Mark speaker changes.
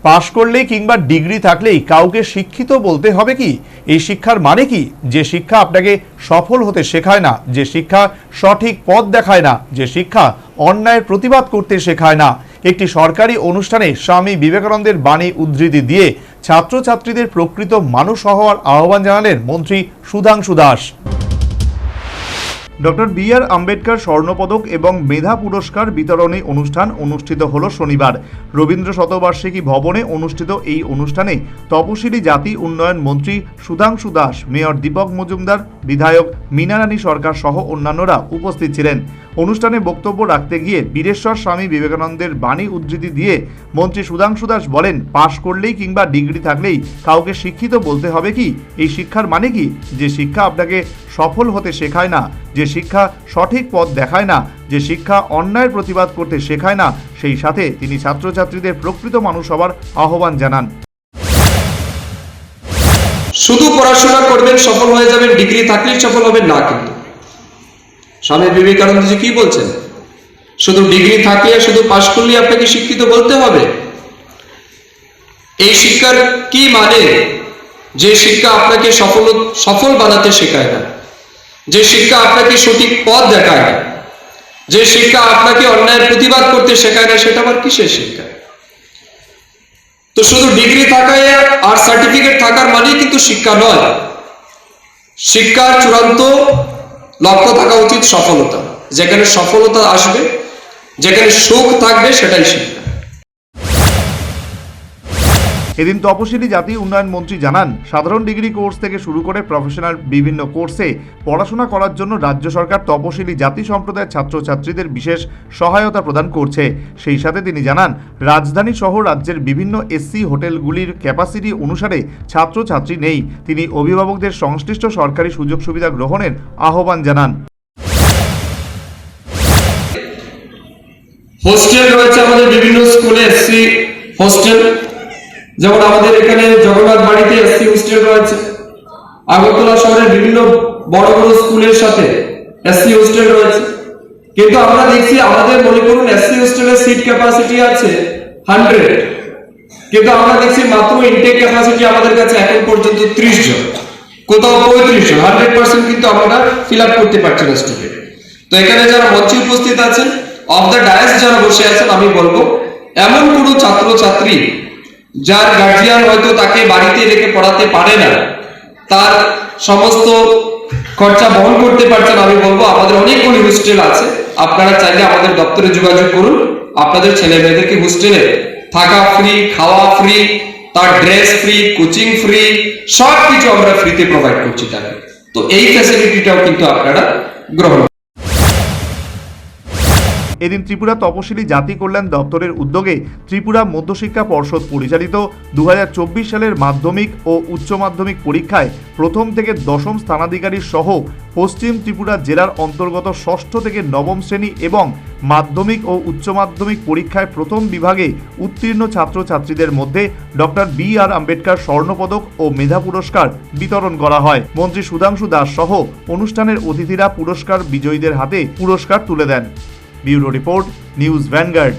Speaker 1: পাশ করলেই কিংবা ডিগ্রি থাকলেই কাউকে শিক্ষিত বলতে হবে কি? এই শিক্ষার মানে কি? যে শিক্ষা আপনাকে সফল হতে শেখায় না, যে শিক্ষা সঠিক পথ দেখায় না, যে শিক্ষা অন্যায়ের প্রতিবাদ করতে শেখায় না। একটি সরকারি অনুষ্ঠানে স্বামী বিবেকানন্দের বাণী উদ্ধৃতি দিয়ে ছাত্রছাত্রীদের প্রকৃত মানুষ হওয়ার আহ্বান জানালেন মন্ত্রী সুধাংশু দাস। Doctor B R. আম্বেদকর স্বর্ণপদক এবং মেধা পুরস্কার বিতরণী অনুষ্ঠান অনুষ্ঠিত হল শনিবার রবীন্দ্র শতবার্ষিকী ভবনে অনুষ্ঠিত এই অনুষ্ঠানে তপশিলি জাতি উন্নয়ন মন্ত্রী সুধাংশু দাস, মেয়র দীপক মজুমদার, বিধায়ক মীনা রানী সরকার সহ অন্যান্যরা উপস্থিত ছিলেন। অনুষ্ঠানে বক্তব্য রাখতে গিয়ে বীরেশ্বর স্বামী বিবেকানন্দের বাণী উদ্ধৃতি দিয়ে মন্ত্রী সুধাংশু দাস বলেন, পাশ করলেই কিংবা ডিগ্রি থাকলেই কাউকে শিক্ষিত বলতে হবে কি? এই শিক্ষার মানে কি? যে শিক্ষা আপনাকে সফল হতে শেখায় না, যে শিক্ষা সঠিক পথ দেখায় না, যে শিক্ষা অন্যায়ের প্রতিবাদ করতে শেখায় না। সেই সাথে তিনি ছাত্রছাত্রীদের প্রকৃত মানুষ হওয়ার আহ্বান জানান।
Speaker 2: শুধু পড়াশোনা করবেন সফল হয়ে যাবেন, ডিগ্রি থাকলেই সফল হবেন না। কিন্তু স্বামী বিবেকানন্দজি কি বলছেন? শুধু ডিগ্রি থাকলে, শুধু পাশ করলে আপনাকে শিক্ষিত বলতে হবে? এই শিক্ষার কি মানে? যে শিক্ষা আপনাকে সফল বানাতে শেখায় না, যে শিক্ষা আপনাকে সঠিক পথ দেখায় না, যে শিক্ষা আপনাকে অন্যায়ের প্রতিবাদ করতে শেখায় না, সেটা আবার কিসের শিক্ষা? তো শুধু ডিগ্রি থাকায় আর সার্টিফিকেট থাকার মানেই কিন্তু শিক্ষা নয়। শিক্ষার চূড়ান্ত লক্ষ্য থাকা উচিত সফলতা। যেখানে সফলতা আসবে, যেখানে সুখ থাকবে, সেটাই শিক্ষা।
Speaker 1: এদিন তপশিলি জাতি উন্নয়ন মন্ত্রী জানান, সাধারণ ডিগ্রি কোর্স থেকে শুরু করে প্রফেশনাল বিভিন্ন কোর্সে পড়াশোনা করার জন্য রাজ্য সরকার তপশিলি জাতি সম্প্রদায়ের ছাত্রছাত্রীদের বিশেষ সহায়তা প্রদান করছে। সেই সাথে তিনি জানান, রাজধানী সহ রাজ্যের বিভিন্ন এসসি হোটেলগুলির ক্যাপাসিটি অনুসারে ছাত্রছাত্রী নেই। তিনি অভিভাবকদের সংশ্লিষ্ট সরকারি সুযোগ সুবিধা গ্রহণের আহ্বান জানান।
Speaker 2: হোস্টেল রয়েছে আমাদের বিভিন্ন স্কুলে, এসসি হোস্টেল, যেমন আমাদের এখানে জগন্নাথ বাড়িতে এসসি হোস্টেল রয়েছে। আগরতলা শহরের বিভিন্ন বড় বড় স্কুলের সাথে এসসি হোস্টেল রয়েছে। কিন্তু আমরা দেখছি আমাদের, মনে করুন এসসি হোস্টেলের সিট ক্যাপাসিটি আছে 100, কিন্তু আমরা দেখছি মাত্র ইনটেক ক্যাপাসিটি আমাদের কাছে এখন পর্যন্ত 30 জন, কোথাও 35 জন। 100% কিন্তু আমরা ফিল আপ করতে পারছি না স্টুডেন্ট। তো এখানে যারা মঞ্চে উপস্থিত আছেন, অফ দ্য ডায়াস যারা বসে আছেন, আমি বলবো এমন কোনো ছাত্রছাত্রী যার গার্জিয়ান হয়তো তাকে বাড়িতে রেখে পড়াতে পারে না, তার সমস্ত খরচা বহন করতে পারছেন, আমি বলবো আমাদের অনেকগুলি হোস্টেল আছে। আপনারা চাইলে আমাদের দপ্তরে যোগাযোগ করুন। আপনাদের ছেলে মেয়েদেরকে হোস্টেলে থাকা ফ্রি, খাওয়া ফ্রি, তার ড্রেস ফ্রি, কোচিং ফ্রি, সবকিছু আমরা ফ্রিতে প্রোভাইড করছি তাকে। তো এই ফ্যাসিলিটিটাও কিন্তু আপনারা গ্রহণ।
Speaker 1: এদিন ত্রিপুরা তপশিলি জাতি কল্যাণ দপ্তরের উদ্যোগে ত্রিপুরা মধ্যশিক্ষা পর্ষদ পরিচালিত 2024 সালের মাধ্যমিক ও উচ্চ মাধ্যমিক পরীক্ষায় প্রথম থেকে দশম স্থানাধিকারী সহ পশ্চিম ত্রিপুরা জেলার অন্তর্গত ষষ্ঠ থেকে নবম শ্রেণী এবং মাধ্যমিক ও উচ্চ মাধ্যমিক পরীক্ষায় প্রথম বিভাগে উত্তীর্ণ ছাত্রছাত্রীদের মধ্যে ডক্টর বি.আর. আম্বেদকর স্বর্ণপদক ও মেধা পুরস্কার বিতরণ করা হয়। মন্ত্রী সুধাংশু দাস সহ অনুষ্ঠানের অতিথিরা পুরস্কার বিজয়ীদের হাতে পুরস্কার তুলে দেন। Bureau report, news vanguard.